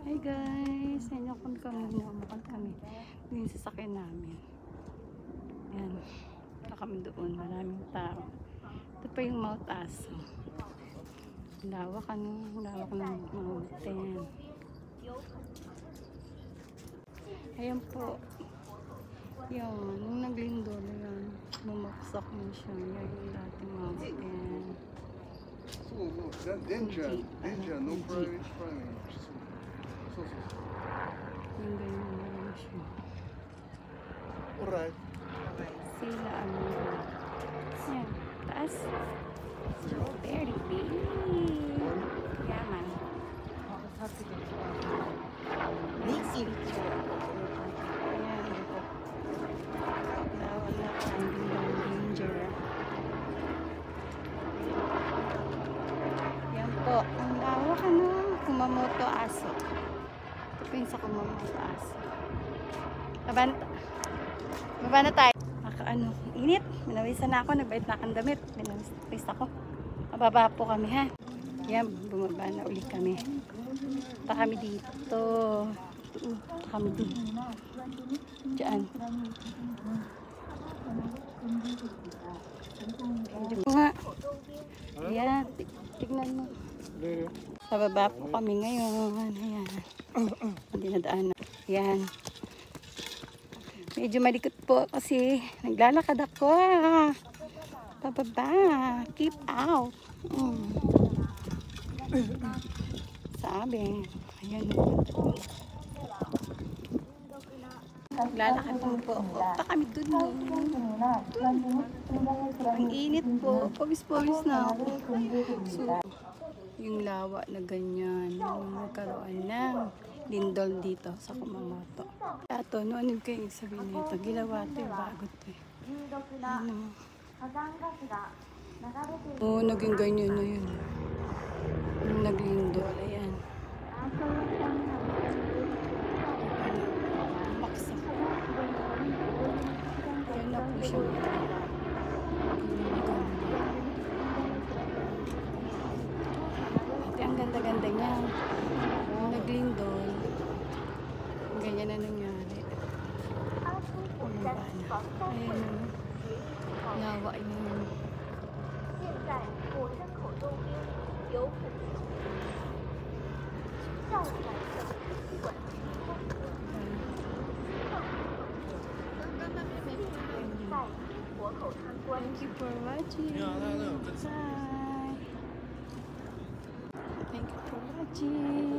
Hi guys! Ngayon kami yung sasakyan namin. Yan. Ito kami doon. Maraming tao. Ito pa yung Mount Aso. Lawak ng mountain. Ayan po. Yan. Nung naglindol, yan. Bumagsak mo siya. Yan yung dating mountain. No private farming. Yung ganyan na lang siya. Alright. Sila ano. Yan. Taas. Very big. Yaman. Next picture. Ayan. Bawal na danger. Yan po. Ang lawak ano. Kumamoto Aso. Ito po yung sa Kumamoto Aso. Baba na tayo. Ano, init. Minawisan na ako. Nagbayad na akong damit. Minawis ako. Mababa po kami ha. Yan, bumaba na ulit kami. Punta kami dito. Punta kami dito. Diyan. Medyo nga. Ayan, tignan mo. Sa baba po kami ngayon. Ayan. Hindi nadaan na. Ayan. Medyo malikot po kasi naglalakad ako. Pababa. Keep out. Sabi. Ayan. Naglalakad po ako. Punta kami dun. Ang init po. Pawis-pawis na ako. So, yung lawa na ganyan. Yung nagkaroon ng lindol dito sa Kumamoto. Ito, ano yung kayong sabihin nito? Ginawa ito, bago ito. Ano? Oo, naging ganyan na yun. Yung naglindol, ayan. Baksak. Ayan na po siya. Ito, ang ganda-ganda niya. Yung naglindol. Ganyan na nangyari. Ayan. Lawa yun. Thank you for watching. Bye. Thank you for watching.